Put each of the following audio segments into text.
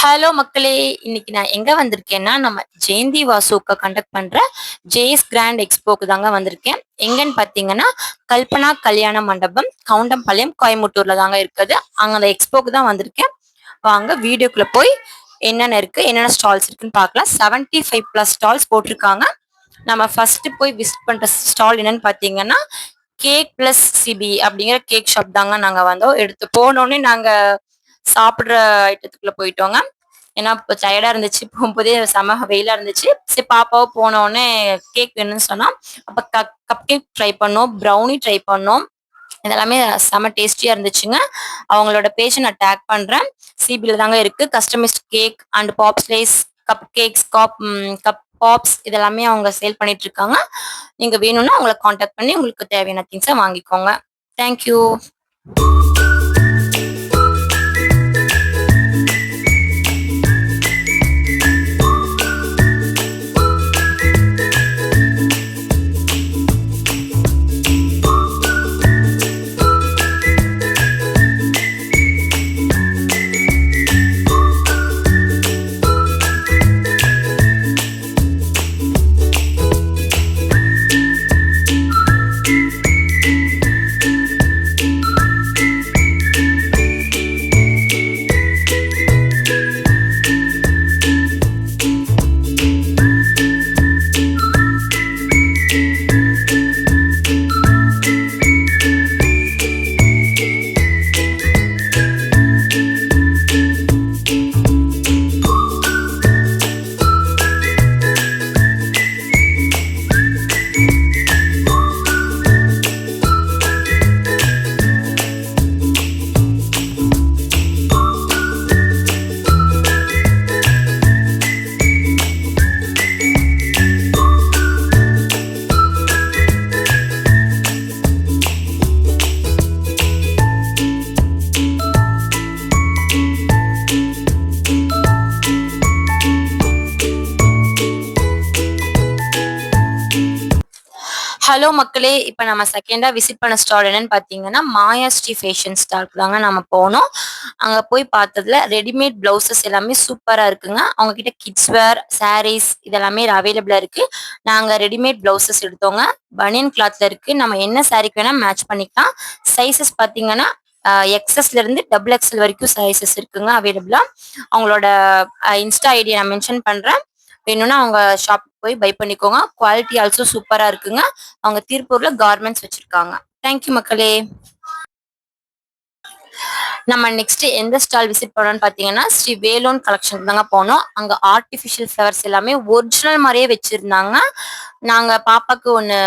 Hello மக்களே! இன்னைக்கு நான் எங்க வந்திருக்கேன்னா, நம்ம ஜெயந்தி வாசுக்க கண்டக்ட் பண்ற ஜேஎஸ் கிராண்ட் எக்ஸ்போக்கு தாங்க வந்திருக்கேன். எங்கன்னு பார்த்தீங்கன்னா, கல்பனா கல்யாண மண்டபம், கவுண்டம்பாளையம், கோயம்புத்தூர்ல தாங்க இருக்குது. அங்க அந்த எக்ஸ்போக்கு தான் வந்திருக்கேன். வாங்க வீடியோக்குள்ள போய் என்னென்ன இருக்கு, என்னென்ன ஸ்டால்ஸ் இருக்குன்னு பார்க்கலாம். 75 பிளஸ் ஸ்டால்ஸ் போட்டிருக்காங்க. நம்ம ஃபர்ஸ்ட் போய் விசிட் பண்ற ஸ்டால் என்னன்னு பார்த்தீங்கன்னா, கேக் பிளஸ் சிபி அப்படிங்கிற கேக் ஷாப் தாங்க நாங்க வந்தோம். எடுத்து போனோனே நாங்க சாப்பிடுற ஐட்டத்துக்குள்ள போயிட்டோங்க. ஏன்னா இப்போ டயர்டா இருந்துச்சு. போகும்போதே செம வெயிலா இருந்துச்சு. சரி பாப்பாவும் போனோனே கேக் வேணும்னு சொன்னா. அப்ப கப் கேக் ட்ரை பண்ணோம். ப்ரௌனி ட்ரை பண்ணோம். இதெல்லாமே செம டேஸ்டியா இருந்துச்சுங்க. அவங்களோட பேஜ நான் டேக் பண்றேன். சிபில தாங்க இருக்கு. Customised cake and pop slice, cup cakes, cup pops இதெல்லாமே அவங்க சேல் பண்ணிட்டு இருக்காங்க. நீங்க வேணும்னா அவங்கள கான்டாக்ட் பண்ணி உங்களுக்கு தேவையான திங்ஸ வாங்கிக்கோங்க. Thank you. ஹலோ மக்களே! இப்ப நம்ம செகண்டா விசிட் பண்ண ஸ்டால் என்னன்னு பார்த்தீங்கன்னா, மாயாஸ்ரீ ஃபேஷன் ஸ்டாலுக்கு தாங்க நம்ம போனோம். அங்க போய் பார்த்ததுல ரெடிமேட் பிளவுசஸ் எல்லாமே சூப்பரா இருக்குங்க. அவங்க கிட்ட கிட்ஸ் வேர், சாரீஸ் இதெல்லாமே அவைலபிளா இருக்கு. நாங்க ரெடிமேட் பிளவுசஸ் எடுத்தோங்க. பனியன் கிளாத்ல இருக்கு. நம்ம என்ன சாரீக்கு வேணா மேட்ச் பண்ணிக்கலாம். சைஸஸ் பார்த்தீங்கன்னா, எக்ஸ்எஸ்ல இருந்து டபுள் எக்ஸ்எல் வரைக்கும் சைஸஸ் இருக்குங்க அவைலபிளா. அவங்களோட இன்ஸ்டா ஐடியை நான் மென்ஷன் பண்றேன். வேணும்னா அவங்க ஷாப் போய் பை பண்ணிக்கோங்க. குவாலிட்டி ஆல்சோ சூப்பரா இருக்குங்க. அவங்க திருப்பூர்ல கார்மெண்ட்ஸ் வச்சிருக்காங்க. தேங்க்யூ மக்களே. நம்ம நெக்ஸ்ட் எந்த ஸ்டால் விசிட் பண்ணோம்னு பாத்தீங்கன்னா, ஸ்ரீ வேலோன் கலெக்ஷன் தாங்க போனோம். அங்க ஆர்டிபிஷியல் ஃபிளவர்ஸ் எல்லாமே ஒரிஜினல் மாதிரியே வச்சிருந்தாங்க. நாங்க பாப்பாக்கு ஒண்ணு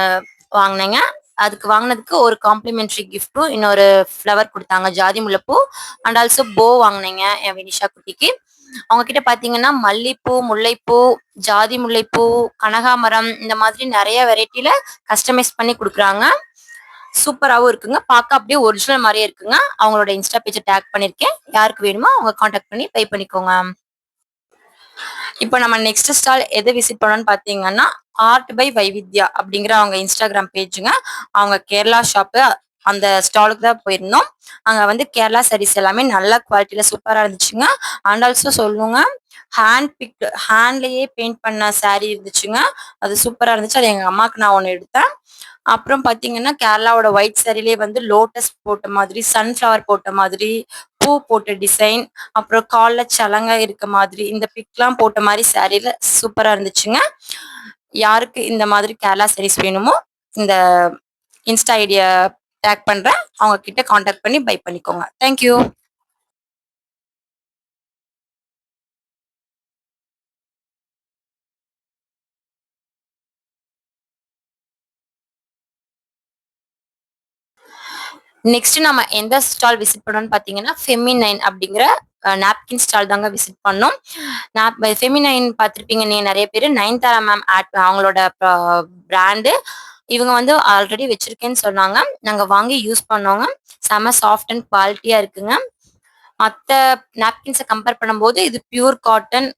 வாங்கினேங்க. அதுக்கு வாங்கினதுக்கு ஒரு காம்ப்ளிமெண்டரி கிஃப்ட்டும் இன்னொரு ஃப்ளவர் கொடுத்தாங்க, ஜாதி முல்லைப்பூ. அண்ட் ஆல்சோ போ வாங்கினேங்க என் வினிஷா குட்டிக்கு. அவங்க கிட்ட பாத்தீங்கன்னா மல்லிப்பூ, முல்லைப்பூ, ஜாதி முல்லைப்பூ, கனகாமரம் இந்த மாதிரி நிறைய வெரைட்டில கஸ்டமைஸ் பண்ணி கொடுக்குறாங்க. சூப்பராகவும் இருக்குங்க. பார்க்க அப்படியே ஒரிஜினல் மாதிரியே இருக்குங்க. அவங்களோட இன்ஸ்டா பேஜை டேக் பண்ணிருக்கேன். யாருக்கு வேணுமோ அவங்க கான்டாக்ட் பண்ணி பே பண்ணிக்கோங்க. இப்போ நம்ம நெக்ஸ்ட் ஸ்டால் எதை விசிட் பண்ணோம்னு பார்த்தீங்கன்னா, ஆர்ட் பை வைவித்யா அப்படிங்கிற அவங்க இன்ஸ்டாகிராம் பேஜுங்க. அவங்க கேரளா ஷாப்பு. அந்த ஸ்டாலுக்கு தான் போயிருந்தோம். அங்க வந்து கேரளா சாரீஸ் எல்லாமே நல்ல குவாலிட்டியில சூப்பரா இருந்துச்சுங்க. அண்ட் ஆல்சோ சொல்லுங்க, ஹேண்ட்லயே பெயிண்ட் பண்ண சாரீ இருந்துச்சுங்க. அது சூப்பரா இருந்துச்சு. அது எங்க அம்மாக்கு நான் ஒன்று எடுத்தேன். அப்புறம் பார்த்தீங்கன்னா, கேரளாவோட ஒயிட் சாரிலேயே வந்து லோட்டஸ் போட்ட மாதிரி, சன்ஃப்ளவர் போட்ட மாதிரி, பூ போட்ட டிசைன், அப்புறம் கால்ல சலங்க இருக்க மாதிரி, இந்த பிக்லாம் போட்ட மாதிரி சாரீல சூப்பரா இருந்துச்சுங்க. யாருக்கு இந்த மாதிரி கேரளா சாரீஸ் வேணுமோ, இந்த இன்ஸ்டா ஐடிய டேக் பண்றேன். அவங்க கிட்ட கான்டாக்ட் பண்ணி பை பண்ணிக்கோங்க. Thank you. நெக்ஸ்ட் நம்ம எந்த ஸ்டால் விசிட் பண்ணோம்னு பார்த்தீங்கன்னா, ஃபெமினைன் அப்படிங்கிற நாப்கின் ஸ்டால் தாங்க விசிட் பண்ணோம். ஃபெமினைன் பார்த்துருப்பீங்க நீங்க நிறைய பேர். நயன்தாரா மேம் அவங்களோட பிராண்டு. இவங்க வந்து ஆல்ரெடி வச்சிருக்கேன்னு சொன்னாங்க. நாங்க வாங்கி யூஸ் பண்ணோங்க. செம சாஃப்ட் அண்ட் குவாலிட்டியா இருக்குங்க. மற்ற நாப்கின்ஸை கம்பேர் பண்ணும்போது இது பியூர் காட்டன்,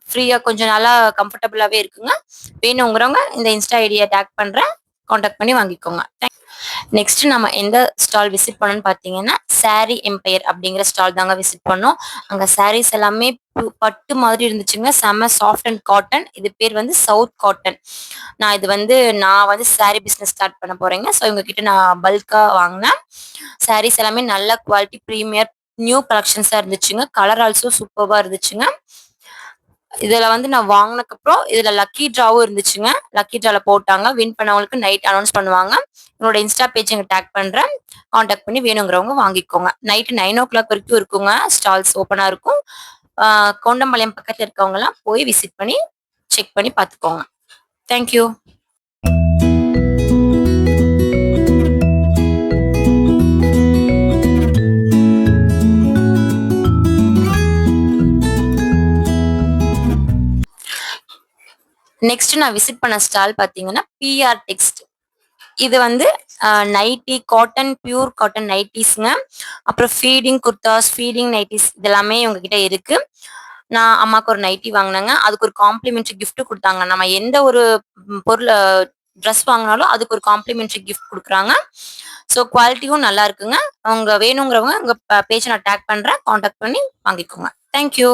ஃப்ரீயா கொஞ்சம் நல்லா கம்ஃபர்டபுளாகவே இருக்குங்க. வேணுங்கிறவங்க இந்த இன்ஸ்டா ஐடியை டேக் பண்றேன். காண்டாக்ட் பண்ணி வாங்கிக்கோங்க. நெக்ஸ்ட் நம்ம எந்த ஸ்டால் விசிட் பண்ணோம்னு பார்த்தீங்கன்னா சாரி எம்பையர் அப்படிங்கிற ஸ்டால் தாங்க விசிட் பண்ணோம். அங்கே சாரீஸ் எல்லாமே பட்டு மாதிரி இருந்துச்சுங்க. செம்ம சாஃப்ட் அண்ட் காட்டன். இது பேர் வந்து சவுத் காட்டன். நான் வந்து சாரி பிஸ்னஸ் ஸ்டார்ட் பண்ண போறேங்க. ஸோ இவங்க கிட்ட நான் பல்கா வாங்கினேன். சாரீஸ் எல்லாமே நல்ல குவாலிட்டி ப்ரீமியர் நியூ கலெக்ஷன்ஸா இருந்துச்சுங்க. கலர் ஆல்சோ சூப்பர்வா இருந்துச்சுங்க. இதுல வந்து நான் வாங்கினதுக்கப்புறம் இதுல லக்கி டிராவும் இருந்துச்சுங்க. லக்கி டிரால போட்டாங்க. வின் பண்ணவங்களுக்கு நைட் அனௌன்ஸ் பண்ணுவாங்க. என்னோட இன்ஸ்டா பேஜ் எங்க டேக் பண்றேன். காண்டாக்ட் பண்ணி வேணுங்கிறவங்க வாங்கிக்கோங்க. நைட்டு 9:00 வரைக்கும் இருக்குங்க. ஸ்டால்ஸ் ஓப்பனா இருக்கும். கவுண்டம்பாளையம் பக்கத்துல இருக்கவங்கலாம் போய் விசிட் பண்ணி செக் பண்ணி பார்த்துக்கோங்க. தேங்க்யூ. நெக்ஸ்ட் நான் விசிட் பண்ண ஸ்டால் பார்த்தீங்கன்னா பிஆர் டெக்ஸ்ட். இது வந்து நைட்டி காட்டன் பியூர் காட்டன் நைட்டிஸ்ங்க. அப்புறம் ஃபீடிங் குர்தாஸ் ஃபீடிங் நைட்டிஸ் இதெல்லாமே உங்ககிட்ட இருக்கு. நான் அம்மாவுக்கு ஒரு நைட்டி வாங்கினேங்க. அதுக்கு ஒரு காம்ப்ளிமெண்ட்ரி gift கொடுத்தாங்க. நம்ம எந்த ஒரு பொருள் ட்ரெஸ் வாங்கினாலும் அதுக்கு ஒரு காம்ப்ளிமெண்ட்ரி gift கொடுக்குறாங்க. ஸோ குவாலிட்டியும் நல்லா இருக்குங்க. அவங்க வேணுங்கிறவங்க உங்க பேஜை நான் டேக் பண்றேன். காண்டாக்ட் பண்ணி வாங்கிக்கோங்க. தேங்க்யூ.